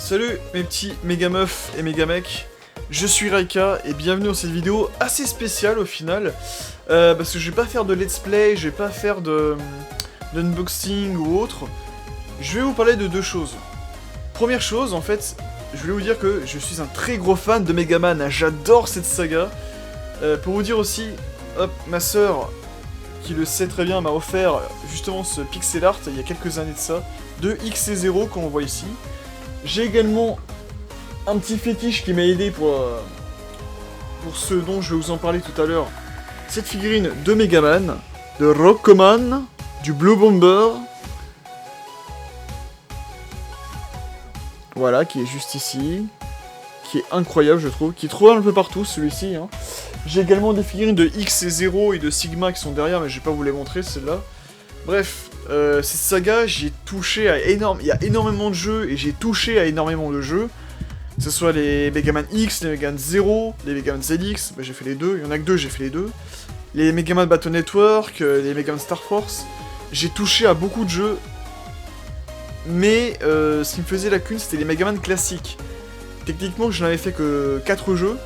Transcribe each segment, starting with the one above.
Salut mes petits méga meufs et méga mecs, je suis Raika et bienvenue dans cette vidéo assez spéciale au final, parce que je vais pas faire de let's play, je vais pas faire d'unboxing ou autre, je vais vous parler de deux choses. Première chose, en fait, je voulais vous dire que je suis un très gros fan de Megaman, hein, j'adore cette saga. Pour vous dire aussi, hop, ma sœur, qui le sait très bien, m'a offert justement ce pixel art il y a quelques années de ça, de X et 0 qu'on voit ici. J'ai également un petit fétiche qui m'a aidé pour ce dont je vais vous en parler tout à l'heure. Cette figurine de Megaman, de Rockman, du Blue Bomber. Voilà, qui est juste ici. Qui est incroyable, je trouve. Qui est trouvable un peu partout, celui-ci. Hein. J'ai également des figurines de X et 0 et de Sigma qui sont derrière, mais je vais pas vous les montrer, celles-là. Bref, cette saga, j'ai touché à il y a énormément de jeux, et j'ai touché à énormément de jeux. Que ce soit les Megaman X, les Megaman 0, les Megaman ZX, bah j'ai fait les deux, il y en a que deux, j'ai fait les deux. Les Megaman Battle Network, les Megaman Star Force. J'ai touché à beaucoup de jeux, mais ce qui me faisait lacune, c'était les Megaman classiques. Techniquement, je n'avais fait que 4 jeux.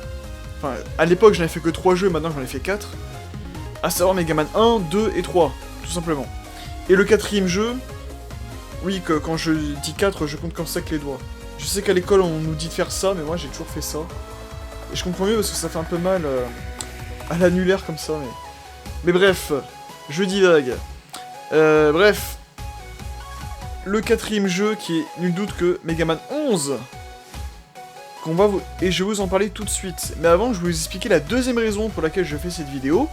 Enfin, à l'époque, je n'avais fait que 3 jeux, maintenant j'en ai fait 4. À savoir Megaman 1, 2 et 3, tout simplement. Et le quatrième jeu, oui, que quand je dis 4, je compte comme ça avec les doigts. Je sais qu'à l'école, on nous dit de faire ça, mais moi, j'ai toujours fait ça. Et je comprends mieux parce que ça fait un peu mal à l'annulaire comme ça, mais bref, je divague. Bref, le quatrième jeu qui est nul doute que Megaman 11, et je vais vous en parler tout de suite. Mais avant, je vais vous expliquer la deuxième raison pour laquelle je fais cette vidéo.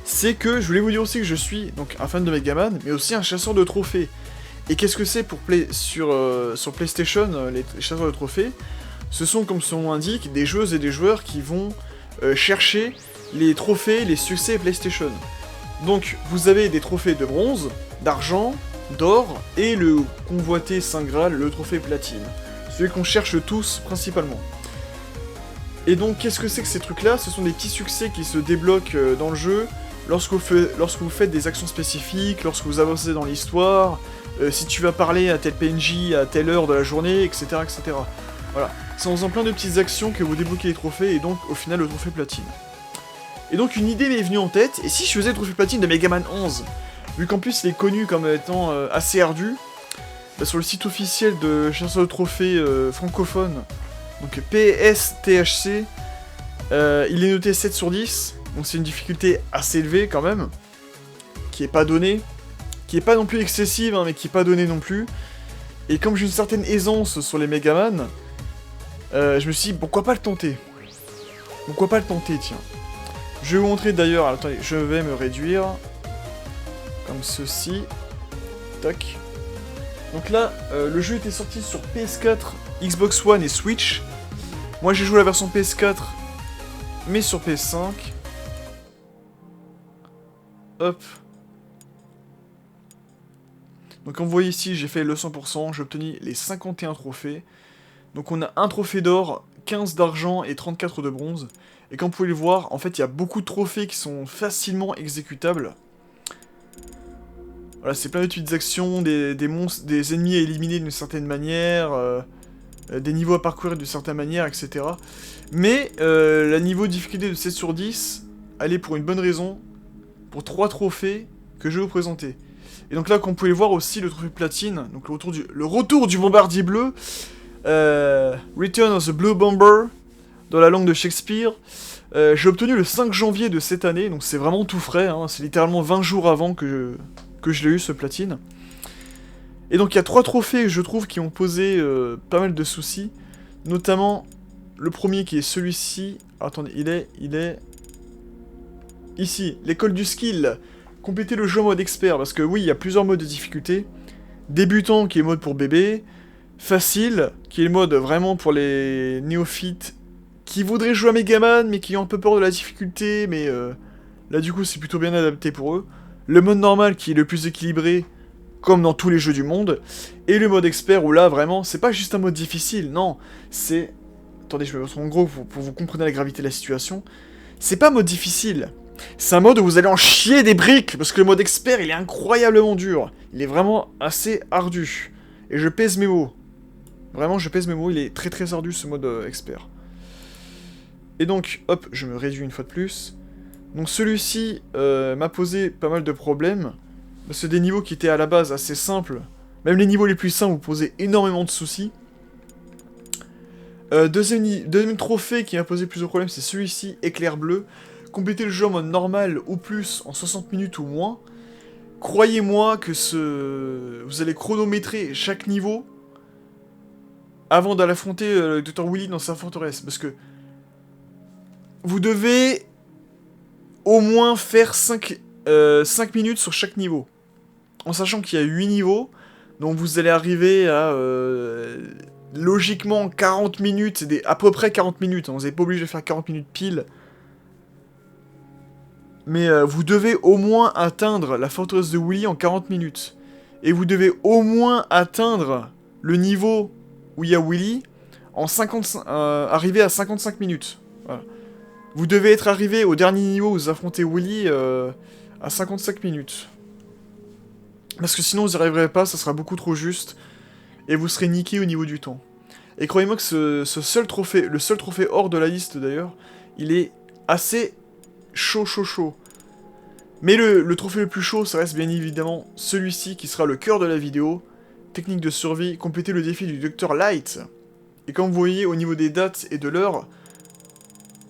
C'est que je voulais vous dire aussi que je suis donc un fan de Megaman, mais aussi un chasseur de trophées. Et qu'est-ce que c'est pour sur PlayStation, les chasseurs de trophées? Ce sont, comme son nom l'indique, des joueuses et des joueurs qui vont chercher les trophées, les succès PlayStation. Donc, vous avez des trophées de bronze, d'argent, d'or, et le convoité Saint Graal, le trophée platine. Celui qu'on cherche tous, principalement. Et donc, qu'est-ce que c'est que ces trucs-là? Ce sont des petits succès qui se débloquent dans le jeu, lorsque vous faites des actions spécifiques, lorsque vous avancez dans l'histoire, si tu vas parler à tel PNJ à telle heure de la journée, etc. etc. Voilà. C'est en faisant plein de petites actions que vous débloquez les trophées, et donc, au final, le trophée platine. Et donc, une idée m'est venue en tête, et si je faisais le trophée platine de Megaman 11, vu qu'en plus, il est connu comme étant assez ardu, bah, sur le site officiel de chasseur de trophées francophone, donc PSTHC, il est noté 7 sur 10, donc c'est une difficulté assez élevée quand même, qui est pas donnée, qui est pas non plus excessive, hein, mais qui est pas donnée non plus. Et comme j'ai une certaine aisance sur les Megaman, je me suis dit, pourquoi pas le tenter? Pourquoi pas le tenter, tiens. Je vais vous montrer d'ailleurs, attendez, je vais me réduire, comme ceci, tac. Donc là, le jeu était sorti sur PS4, Xbox One et Switch. Moi j'ai joué la version PS4, mais sur PS5. Hop. Donc comme vous voyez ici, j'ai fait le 100%, j'ai obtenu les 51 trophées. Donc on a un trophée d'or, 15 d'argent et 34 de bronze. Et comme vous pouvez le voir, en fait il y a beaucoup de trophées qui sont facilement exécutables. Voilà, c'est plein de petites actions, des monstres, des ennemis à éliminer d'une certaine manière, des niveaux à parcourir d'une certaine manière, etc. Mais la niveau de difficulté de 7 sur 10, elle est pour une bonne raison, pour 3 trophées que je vais vous présenter. Et donc là, comme vous pouvez le voir aussi, le trophée platine, donc le retour du bombardier bleu, Return of the Blue Bomber, dans la langue de Shakespeare, j'ai obtenu le 5 janvier de cette année, donc c'est vraiment tout frais, hein, c'est littéralement 20 jours avant que je l'ai eu, ce platine. Et donc il y a 3 trophées, je trouve, qui ont posé pas mal de soucis, notamment le premier qui est celui-ci. Attendez, il est... Ici, l'école du skill. Compléter le jeu en mode expert, parce que oui, il y a plusieurs modes de difficulté. Débutant, qui est le mode pour bébé. Facile, qui est le mode vraiment pour les néophytes qui voudraient jouer à Megaman, mais qui ont un peu peur de la difficulté, mais là du coup c'est plutôt bien adapté pour eux. Le mode normal, qui est le plus équilibré, comme dans tous les jeux du monde. Et le mode expert, où là, vraiment, c'est pas juste un mode difficile, non, c'est... Attendez, je vais mettre en gros pour vous compreniez la gravité de la situation. C'est pas un mode difficile. C'est un mode où vous allez en chier des briques, parce que le mode expert, il est incroyablement dur. Il est vraiment assez ardu. Et je pèse mes mots. Vraiment, je pèse mes mots, il est très très ardu ce mode expert. Et donc, hop, je me réduis une fois de plus. Donc celui-ci m'a posé pas mal de problèmes. C'est des niveaux qui étaient à la base assez simples. Même les niveaux les plus simples vous posaient énormément de soucis. Deuxième trophée qui m'a posé plus de problèmes, c'est celui-ci, éclair bleu. Compléter le jeu en mode normal ou plus en 60 minutes ou moins. Croyez-moi que vous allez chronométrer chaque niveau avant d'aller affronter le Dr. Willy dans sa forteresse. Parce que vous devez au moins faire 5 minutes sur chaque niveau. En sachant qu'il y a 8 niveaux, donc vous allez arriver à logiquement 40 minutes, c'est à peu près 40 minutes, hein, vous n'êtes pas obligé de faire 40 minutes pile. Mais vous devez au moins atteindre la forteresse de Willy en 40 minutes. Et vous devez au moins atteindre le niveau où il y a Willy en arriver à 55 minutes. Voilà. Vous devez être arrivé au dernier niveau où vous affrontez Willy à 55 minutes. Parce que sinon vous n'y arriverez pas, ça sera beaucoup trop juste. Et vous serez niqué au niveau du temps. Et croyez-moi que le seul trophée hors de la liste d'ailleurs, il est assez chaud. Mais le trophée le plus chaud, ça reste bien évidemment celui-ci qui sera le cœur de la vidéo. Technique de survie, compléter le défi du Dr. Light. Et comme vous voyez au niveau des dates et de l'heure,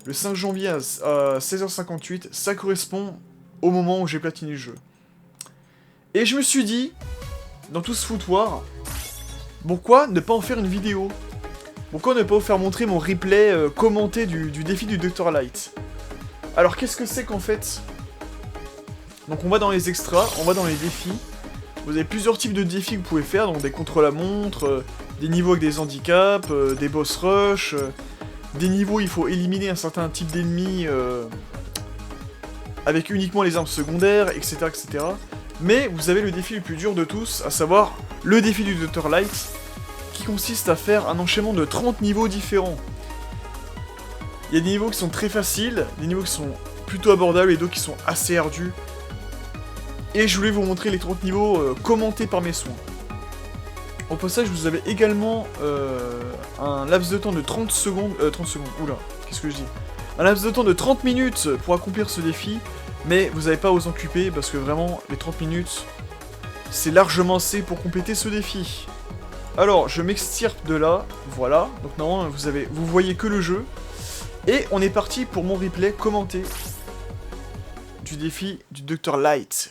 le 5 janvier à 16h58, ça correspond au moment où j'ai platiné le jeu. Et je me suis dit, dans tout ce foutoir, pourquoi ne pas en faire une vidéo? Pourquoi ne pas vous faire montrer mon replay commenté du défi du Dr. Light? Alors qu'est-ce que c'est qu'en fait? Donc on va dans les extras, on va dans les défis. Vous avez plusieurs types de défis que vous pouvez faire, donc des contre-la-montre, des niveaux avec des handicaps, des boss rush, des niveaux où il faut éliminer un certain type d'ennemis avec uniquement les armes secondaires, etc., etc. Mais vous avez le défi le plus dur de tous, à savoir le défi du Dr. Light, qui consiste à faire un enchaînement de 30 niveaux différents. Il y a des niveaux qui sont très faciles, des niveaux qui sont plutôt abordables et d'autres qui sont assez ardus. Et je voulais vous montrer les 30 niveaux commentés par mes soins. Au passage, vous avez également un laps de temps de 30 secondes... oula, qu'est-ce que je dis? Un laps de temps de 30 minutes pour accomplir ce défi, mais vous n'avez pas à vous en occuper, parce que vraiment, les 30 minutes, c'est largement assez pour compléter ce défi. Alors, je m'extirpe de là, voilà. Donc normalement, vous voyez que le jeu. Et on est parti pour mon replay commenté du défi du Dr. Light.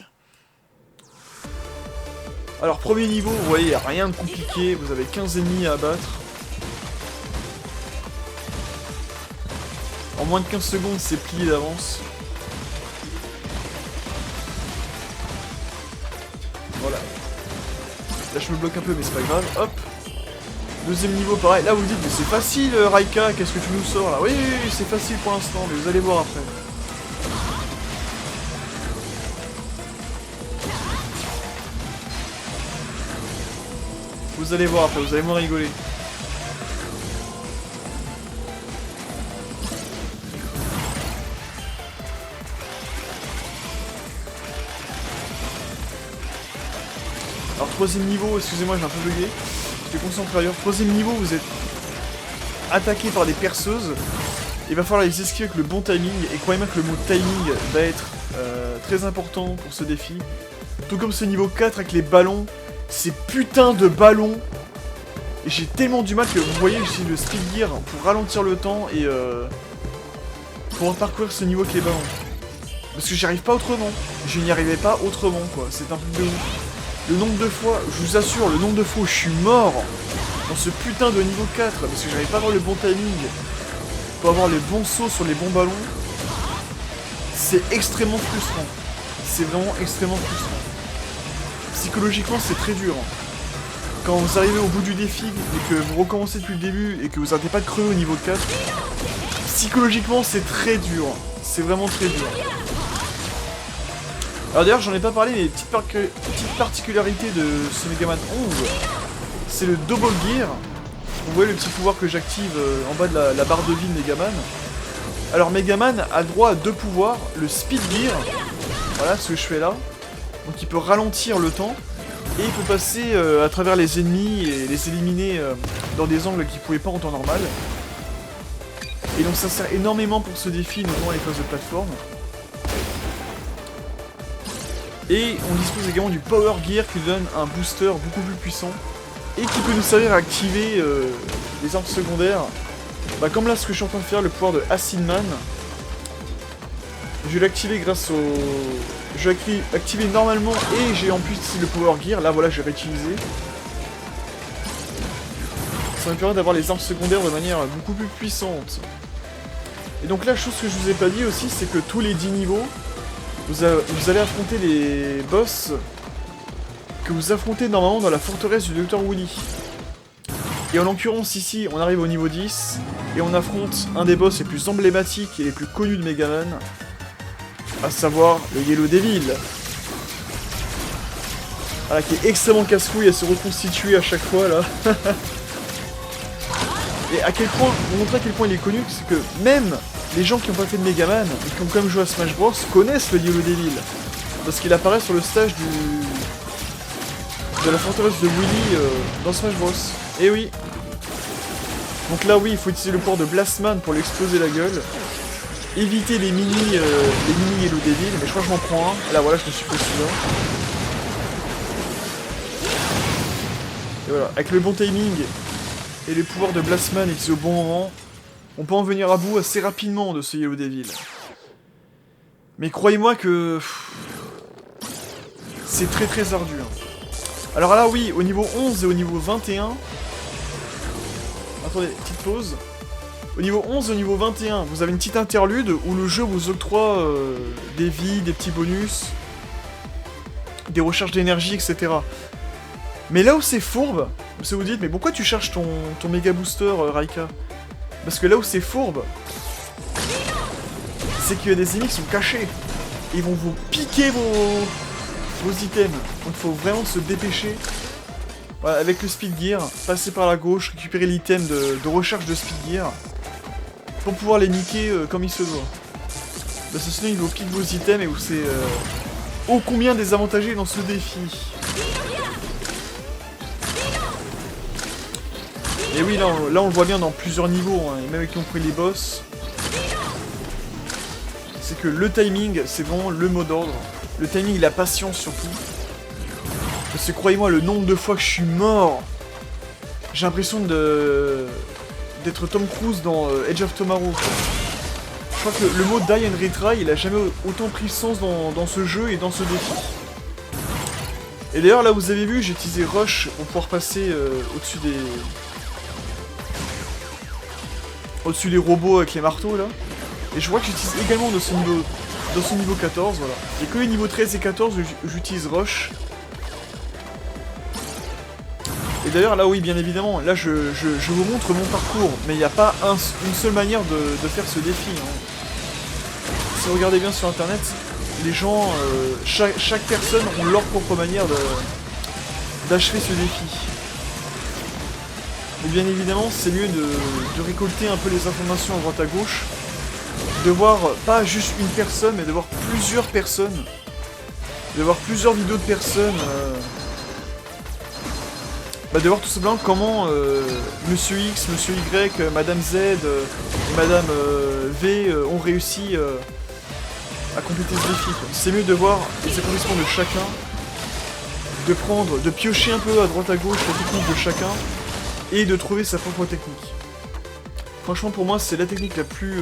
Alors, premier niveau, vous voyez, il n'y a rien de compliqué. Vous avez 15 ennemis à abattre. En moins de 15 secondes, c'est plié d'avance. Voilà. Là, je me bloque un peu, mais c'est pas grave. Hop. Deuxième niveau, pareil. Là, vous dites, mais c'est facile, Raika, qu'est-ce que tu nous sors, là? Oui, c'est facile pour l'instant, mais vous allez voir après. Vous allez voir après, vous allez moins rigoler. Alors, troisième niveau, excusez-moi, j'ai un peu bugué. J'étais concentré ailleurs. Troisième niveau, vous êtes attaqué par des perceuses. Il va falloir les esquiver avec le bon timing. Et croyez-moi que le mot timing va être très important pour ce défi. Tout comme ce niveau 4 avec les ballons. Ces putains de ballons. Et j'ai tellement du mal que vous voyez, j'utilise le speed gear pour ralentir le temps et pour parcourir ce niveau avec les ballons. Parce que j'y arrive pas autrement. Je n'y arrivais pas autrement, quoi. C'est un truc de ouf. Le nombre de fois, je vous assure, le nombre de fois où je suis mort dans ce putain de niveau 4, parce que j'arrive pas à avoir le bon timing pour avoir les bons sauts sur les bons ballons, c'est extrêmement frustrant. C'est vraiment extrêmement frustrant. Psychologiquement, c'est très dur. Quand vous arrivez au bout du défi et que vous recommencez depuis le début et que vous arrêtez pas de crever au niveau 4, psychologiquement, c'est très dur. C'est vraiment très dur. Alors d'ailleurs, j'en ai pas parlé, mais petite particularité de ce Megaman 11, c'est le Double Gear. Vous voyez le petit pouvoir que j'active en bas de la barre de vie de Megaman. Alors Megaman a droit à deux pouvoirs, le Speed Gear, voilà ce que je fais là, donc il peut ralentir le temps, Et il peut passer à travers les ennemis et les éliminer dans des angles qu'il pouvait pas en temps normal. Et donc ça sert énormément pour ce défi, notamment les phases de plateforme. Et on dispose également du Power Gear qui donne un booster beaucoup plus puissant. Et qui peut nous servir à activer les armes secondaires. Bah comme là ce que je suis en train de faire, le pouvoir de Acid Man. Je vais l'activer grâce au... Je vais activer normalement et j'ai en plus ici le Power Gear. Là voilà, je vais réutiliser. Ça me permet d'avoir les armes secondaires de manière beaucoup plus puissante. Et donc la chose que je vous ai pas dit aussi, c'est que tous les 10 niveaux, vous allez affronter les boss que vous affrontez normalement dans la forteresse du Dr Wily. Et en l'occurrence ici, on arrive au niveau 10, et on affronte un des boss les plus emblématiques et les plus connus de Megaman, à savoir le Yellow Devil. Voilà, qui est extrêmement casse-couille à se reconstituer à chaque fois là. Et à quel point, pour montrer à quel point il est connu, c'est que même les gens qui n'ont pas fait de Megaman, et qui ont quand même joué à Smash Bros, connaissent le Yellow Devil. Parce qu'il apparaît sur le stage de la forteresse de Willy dans Smash Bros. Et oui. Donc là oui, il faut utiliser le pouvoir de Blastman pour lui exploser la gueule. Éviter les mini Yellow Devil, mais je crois que je m'en prends un. Là voilà, je me suis pris celui-là. Et voilà, avec le bon timing et les pouvoirs de Blastman utilisés au bon moment, on peut en venir à bout assez rapidement de ce Yellow Devil. Mais croyez-moi que... c'est très très ardu. Alors là oui, au niveau 11 et au niveau 21... Attendez, petite pause. Au niveau 11 et au niveau 21, vous avez une petite interlude où le jeu vous octroie des vies, des petits bonus, des recharges d'énergie, etc. Mais là où c'est fourbe, vous vous dites, mais pourquoi tu cherches ton méga booster, Raika? Parce que là où c'est fourbe, c'est qu'il y a des ennemis qui sont cachés. Et ils vont vous piquer vos items. Donc il faut vraiment se dépêcher. Voilà, avec le Speed Gear, passer par la gauche, récupérer l'item de recharge de Speed Gear. Pour pouvoir les niquer comme il se doit. Parce que sinon ils vous piquent vos items et vous c'est ô combien désavantagé dans ce défi. Et oui, là on le voit bien dans plusieurs niveaux, hein, et même avec compris les boss. C'est que le timing, c'est vraiment le mot d'ordre. Le timing et la patience surtout. Parce que croyez-moi, le nombre de fois que je suis mort, j'ai l'impression d'être Tom Cruise dans Edge of Tomorrow. Je crois que le mot Die and Retry, il a jamais autant pris sens dans ce jeu et dans ce défi. Et d'ailleurs, là vous avez vu, j'ai utilisé Rush pour pouvoir passer au-dessus des robots avec les marteaux là. Et je crois que j'utilise également dans ce niveau 14, voilà. Et que les niveaux 13 et 14, j'utilise Rush. Et d'ailleurs, là oui, bien évidemment, là je vous montre mon parcours, mais il n'y a pas une seule manière de faire ce défi. Hein. Si vous regardez bien sur internet, les gens, chaque personne ont leur propre manière d'achever ce défi. Mais bien évidemment, c'est mieux de récolter un peu les informations à droite à gauche, de voir pas juste une personne, mais de voir plusieurs personnes, de voir plusieurs vidéos de personnes, de voir tout simplement comment Monsieur X, Monsieur Y, Madame Z et Madame V ont réussi à compléter ce défi. C'est mieux de voir les accomplissements de chacun, de piocher un peu à droite à gauche la technique de chacun, et de trouver sa propre technique. Franchement pour moi c'est la technique la plus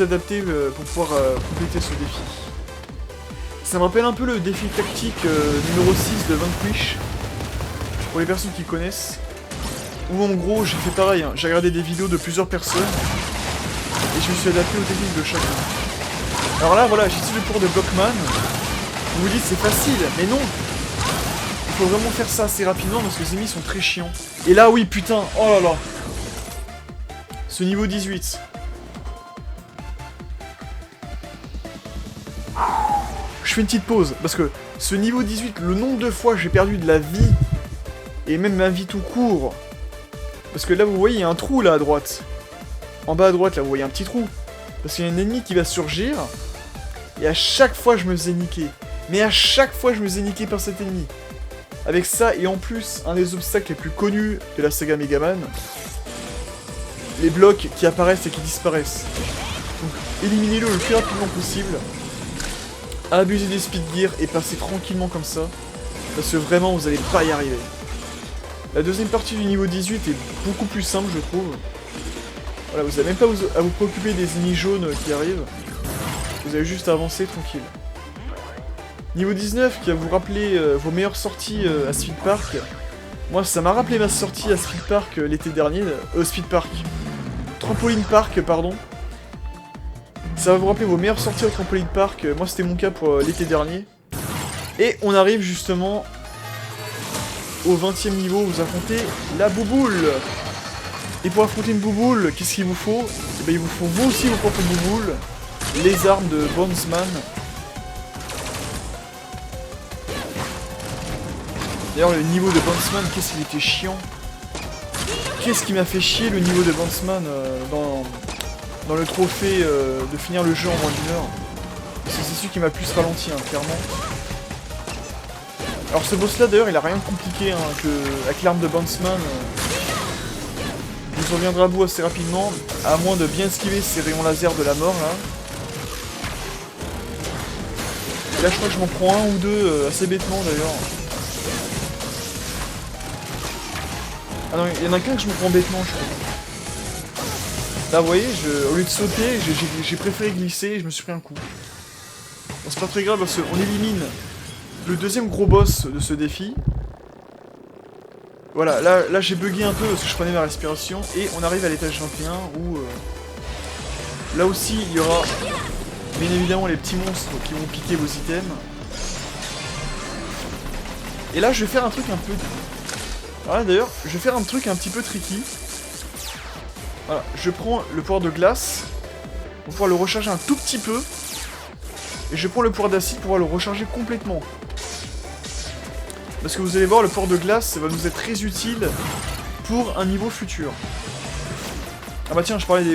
adaptée pour pouvoir compléter ce défi. Ça me rappelle un peu le défi tactique numéro 6 de Vanquish, pour les personnes qui connaissent, où en gros j'ai fait pareil, hein. J'ai regardé des vidéos de plusieurs personnes, et je me suis adapté aux techniques de chacun. Alors là voilà, j'utilise le pouvoir de Blockman, vous vous dites c'est facile, mais non. Il faut vraiment faire ça assez rapidement parce que les ennemis sont très chiants. Et là oui putain, oh là là. Ce niveau 18. Je fais une petite pause parce que ce niveau 18, le nombre de fois j'ai perdu de la vie, et même ma vie tout court. Parce que là vous voyez il y a un trou là à droite. En bas à droite là vous voyez un petit trou. Parce qu'il y a un ennemi qui va surgir. Et à chaque fois je me faisais niquer. Mais à chaque fois, je me faisais niquer par cet ennemi. Avec ça, et en plus, un des obstacles les plus connus de la saga Megaman, les blocs qui apparaissent et qui disparaissent. Donc, éliminez-le le plus rapidement possible. Abusez des speed gear et passez tranquillement comme ça. Parce que vraiment, vous allez pas y arriver. La deuxième partie du niveau 18 est beaucoup plus simple, je trouve. Voilà, vous n'avez même pas à vous préoccuper des ennemis jaunes qui arrivent. Vous avez juste à avancer tranquille. Niveau 19, qui va vous rappeler vos meilleures sorties à Speed Park. Moi, ça m'a rappelé ma sortie à Speed Park l'été dernier. Speed Park. Trampoline Park, pardon. Ça va vous rappeler vos meilleures sorties au Trampoline Park. Moi, c'était mon cas pour l'été dernier. Et on arrive justement au 20e niveau où vous affrontez la bouboule. Et pour affronter une bouboule, qu'est-ce qu'il vous faut? Eh bien, il vous faut vous aussi vos propres bouboules. Les armes de Bonesman. D'ailleurs, le niveau de Bonesman, qu'est-ce qu'il était chiant. Qu'est-ce qui m'a fait chier le niveau de Bonesman dans le trophée de finir le jeu en moins d'1 heure. Parce que c'est celui qui m'a le plus ralenti, hein, clairement. Alors ce boss là d'ailleurs il a rien de compliqué, hein, avec l'arme de Bonesman. Il nous reviendra à bout assez rapidement, à moins de bien esquiver ces rayons laser de la mort là. Et là je crois que je m'en prends un ou deux assez bêtement d'ailleurs. Ah non, il y en a qu'un que je me prends bêtement je crois. Là vous voyez, au lieu de sauter, j'ai préféré glisser et je me suis pris un coup. Bon c'est pas très grave parce qu'on élimine le deuxième gros boss de ce défi. Voilà, là j'ai bugué un peu parce que je prenais ma respiration. Et on arrive à l'étage 21 où... là aussi il y aura bien évidemment les petits monstres qui vont piquer vos items. Et là je vais faire un truc un peu... Alors là d'ailleurs, je vais faire un truc un petit peu tricky. Voilà, je prends le pouvoir de glace pour pouvoir le recharger un tout petit peu. Et je prends le pouvoir d'acide pour pouvoir le recharger complètement. Parce que vous allez voir, le pouvoir de glace va nous être très utile pour un niveau futur. Ah bah tiens, je parlais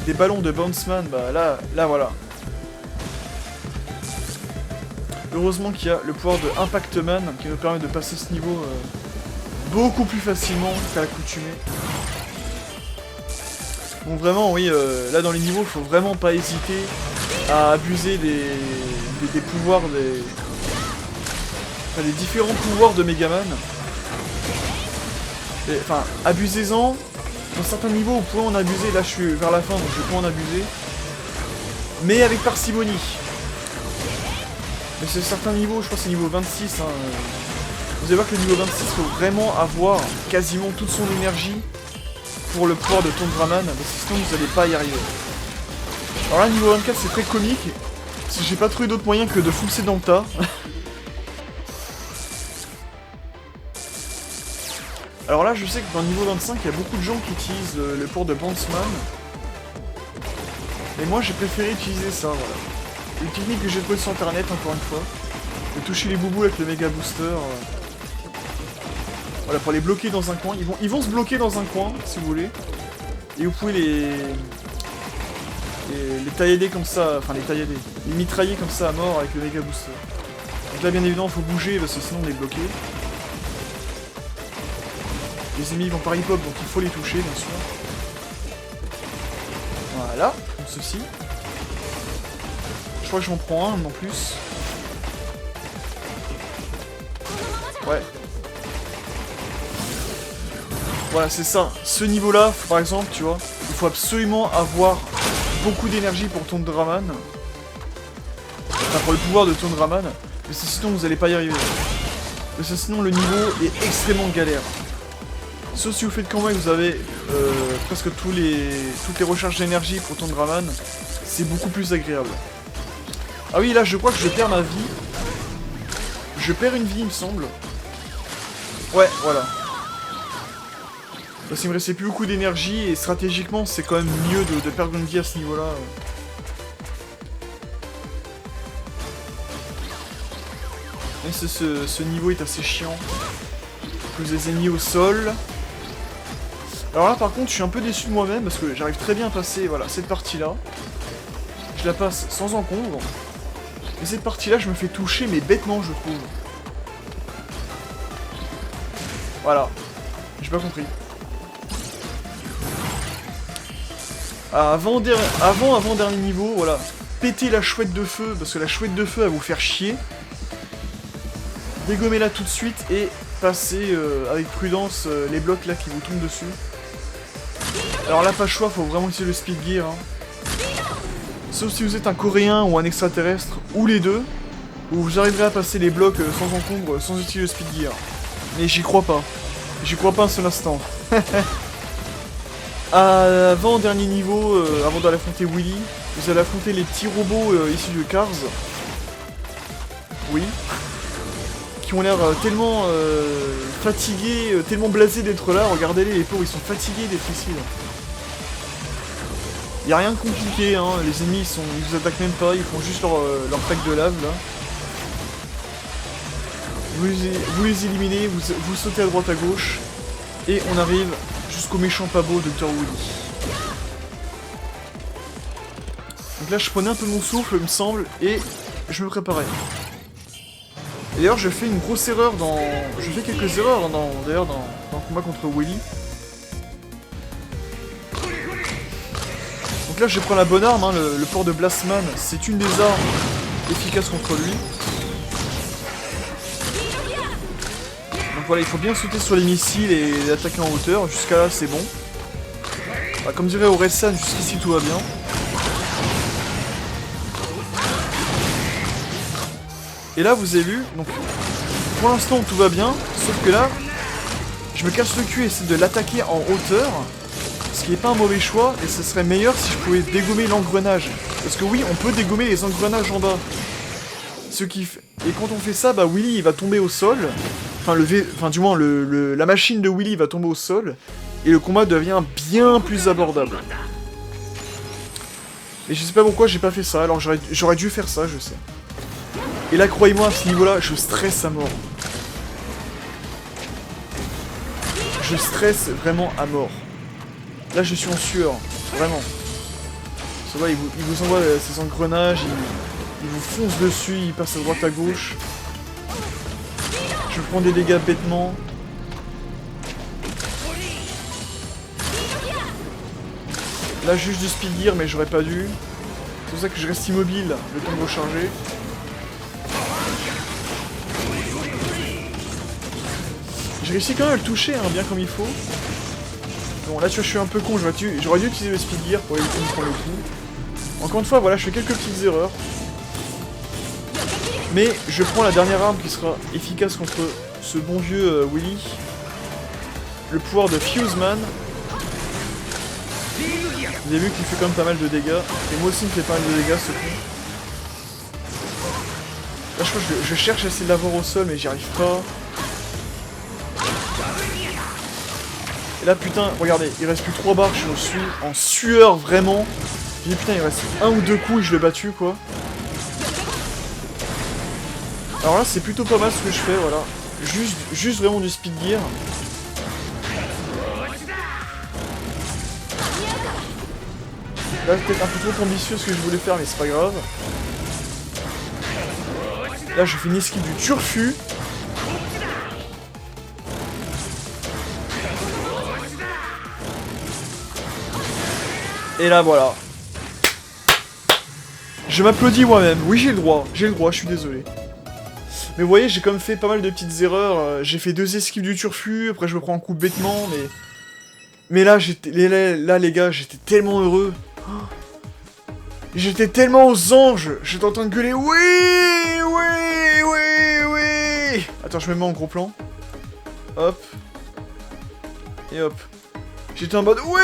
des ballons de Bonesman, bah là voilà. Heureusement qu'il y a le pouvoir de Impactman qui nous permet de passer ce niveau beaucoup plus facilement qu'à l'accoutumée. Donc vraiment, oui, là dans les niveaux, il faut vraiment pas hésiter à abuser des pouvoirs, des différents pouvoirs de Megaman. Enfin, abusez-en. Dans certains niveaux, vous pouvez en abuser. Là, je suis vers la fin, donc je peux en abuser. Mais avec parcimonie. Mais c'est certains niveaux, je crois que c'est niveau 26. Hein, vous allez voir que le niveau 26, il faut vraiment avoir quasiment toute son énergie pour le pouvoir de Tondraman, parce que sinon vous n'allez pas y arriver. Alors là, niveau 24, c'est très comique. Parce que j'ai pas trouvé d'autre moyen que de foncer dans le tas. Alors là, je sais que dans le niveau 25, il y a beaucoup de gens qui utilisent le pouvoir de Bonesman. Et moi, j'ai préféré utiliser ça, voilà. Une technique que j'ai trouvée sur internet, encore une fois. De toucher les boubous avec le Mega Booster. Voilà, pour les bloquer dans un coin. Ils vont se bloquer dans un coin, si vous voulez. Et vous pouvez les taillader comme ça, enfin les mitrailler comme ça à mort avec le Mega Booster. Donc là, bien évidemment, il faut bouger parce que sinon on est bloqué. Les ennemis vont par hip-hop, donc il faut les toucher, bien sûr. Voilà, comme ceci. Je crois que j'en prends un en plus. Ouais. Voilà, c'est ça. Ce niveau-là, par exemple, tu vois, il faut absolument avoir beaucoup d'énergie pour Tondraman. Enfin, pour le pouvoir de Tondraman. Mais sinon, vous n'allez pas y arriver. Parce que sinon, le niveau est extrêmement galère. Sauf si vous faites combat et que vous avez presque toutes les recharges d'énergie pour Tondraman, c'est beaucoup plus agréable. Ah oui, là, je crois que je perds ma vie. Je perds une vie, il me semble. Ouais, voilà. Parce qu'il me restait plus beaucoup d'énergie, et stratégiquement, c'est quand même mieux de perdre une vie à ce niveau-là. Mais ce niveau est assez chiant. Plus des ennemis au sol. Alors là, par contre, je suis un peu déçu de moi-même, parce que j'arrive très bien à passer, voilà, cette partie-là. Je la passe sans encombre. Mais cette partie-là, je me fais toucher, mais bêtement, je trouve. Voilà. J'ai pas compris. Avant-dernier niveau, voilà. Pétez la chouette de feu, parce que la chouette de feu va vous faire chier. Dégommez-la tout de suite et passez avec prudence les blocs là qui vous tombent dessus. Alors là, pas le choix, faut vraiment utiliser le speed gear. Hein. Sauf si vous êtes un coréen ou un extraterrestre, ou les deux, où vous arriverez à passer les blocs sans encombre, sans utiliser le speed gear. Mais j'y crois pas. J'y crois pas un seul instant. Avant-dernier niveau, avant d'aller affronter Willy, vous allez affronter les petits robots issus de Cars. Oui. Qui ont l'air tellement fatigués, tellement blasés d'être là. Regardez-les, les pauvres, ils sont fatigués d'être ici. Là. Y a rien de compliqué, hein. Les ennemis, ils vous attaquent même pas, ils font juste leur plaque de lave, là. Vous les éliminez, vous sautez à droite à gauche, et on arrive jusqu'au méchant pas beau Dr. Woody. Donc là, je prenais un peu mon souffle, il me semble, et je me préparais. Et d'ailleurs, je fais une grosse erreur dans... Je fais quelques erreurs, d'ailleurs, dans le combat contre Willy. Donc là, je prends la bonne arme, hein, le port de Blastman, c'est une des armes efficaces contre lui. Donc voilà, il faut bien sauter sur les missiles et attaquer en hauteur, jusqu'à là c'est bon. Bah, comme dirait Orelsan, jusqu'ici tout va bien. Et là vous avez vu, donc pour l'instant tout va bien, sauf que là, je me casse le cul et essaie de l'attaquer en hauteur. Ce qui n'est pas un mauvais choix, et ce serait meilleur si je pouvais dégommer l'engrenage. Parce que oui, on peut dégommer les engrenages en bas. Et quand on fait ça, bah Willy il va tomber au sol. Enfin du moins la machine de Willy va tomber au sol. Et le combat devient bien plus abordable. Et je sais pas pourquoi j'ai pas fait ça, alors j'aurais dû faire ça, je sais. Et là, croyez-moi, à ce niveau-là, je stresse à mort. Je stresse vraiment à mort. Là, je suis en sueur, vraiment. Ça va, il vous envoie ses engrenages, il vous fonce dessus, il passe à droite à gauche. Je prends des dégâts bêtement. Là, juste du speed gear, mais j'aurais pas dû. C'est pour ça que je reste immobile, le temps de recharger. J'ai réussi quand même à le toucher, hein, bien comme il faut. Bon, là, tu vois, je suis un peu con, j'aurais dû utiliser le speed gear pour éviter de me prendre le coup. Encore une fois, voilà, je fais quelques petites erreurs. Mais je prends la dernière arme qui sera efficace contre ce bon vieux Willy. Le pouvoir de Fuseman. Vous avez vu qu'il fait quand même pas mal de dégâts. Et moi aussi, il me fait pas mal de dégâts, ce coup. Là, je crois que je cherche à essayer de l'avoir au sol, mais j'y arrive pas. Et là, putain, regardez, il reste plus 3 barres, je suis en sueur, vraiment. Je dis, putain, il reste 1 ou 2 coups et je l'ai battu, quoi. Alors là, c'est plutôt pas mal ce que je fais, voilà. Juste vraiment du speed gear. Là, c'est peut-être un peu trop ambitieux ce que je voulais faire, mais c'est pas grave. Là, je fais une esquive du turfu. Et là, voilà. Je m'applaudis moi-même. Oui, j'ai le droit, je suis désolé. Mais vous voyez, j'ai quand même fait pas mal de petites erreurs. J'ai fait 2 esquives du turfu, après je me prends un coup bêtement, mais... Mais là, les gars, j'étais tellement heureux. J'étais tellement aux anges. J'étais en train de gueuler. Oui, oui, oui, oui. Attends, je me mets en gros plan. Hop. Et hop. J'étais en mode. Oui,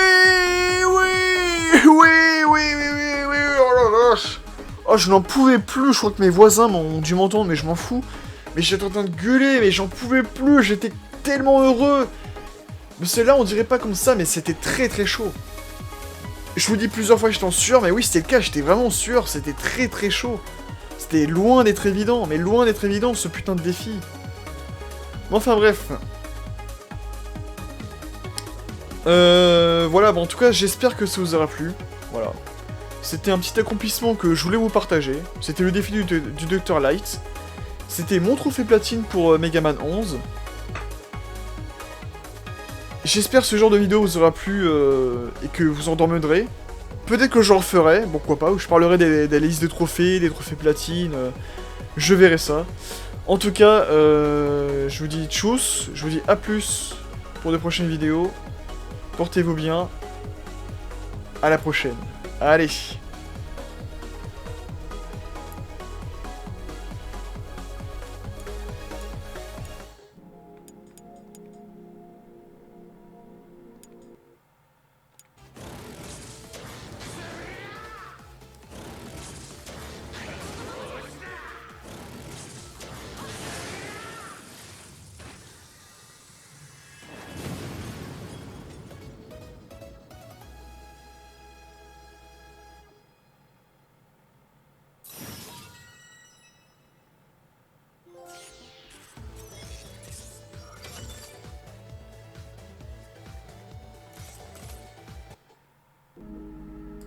oui, oui, oui, oui, oui, oui. Oh la vache. Oh, je n'en pouvais plus. Je crois que mes voisins m'ont dû m'entendre, mais je m'en fous. Mais j'étais en train de gueuler, mais j'en pouvais plus. J'étais tellement heureux. Mais celle-là, on dirait pas comme ça, mais c'était très très chaud. Je vous dis plusieurs fois que j'étais en sueur, mais oui, c'était le cas, j'étais vraiment en sueur, c'était très très chaud. C'était loin d'être évident, mais loin d'être évident, ce putain de défi. Bon, enfin bref. Voilà, bon, en tout cas, j'espère que ça vous aura plu. Voilà. C'était un petit accomplissement que je voulais vous partager. C'était le défi du Dr Light. C'était mon trophée platine pour Mega Man 11. J'espère que ce genre de vidéo vous aura plu et que vous en dormirez. Peut-être que je le referai, pourquoi pas, où je parlerai des listes de trophées, des trophées platine. Je verrai ça. En tout cas, je vous dis tchuss, je vous dis à plus pour de prochaines vidéos. Portez-vous bien. À la prochaine. Allez.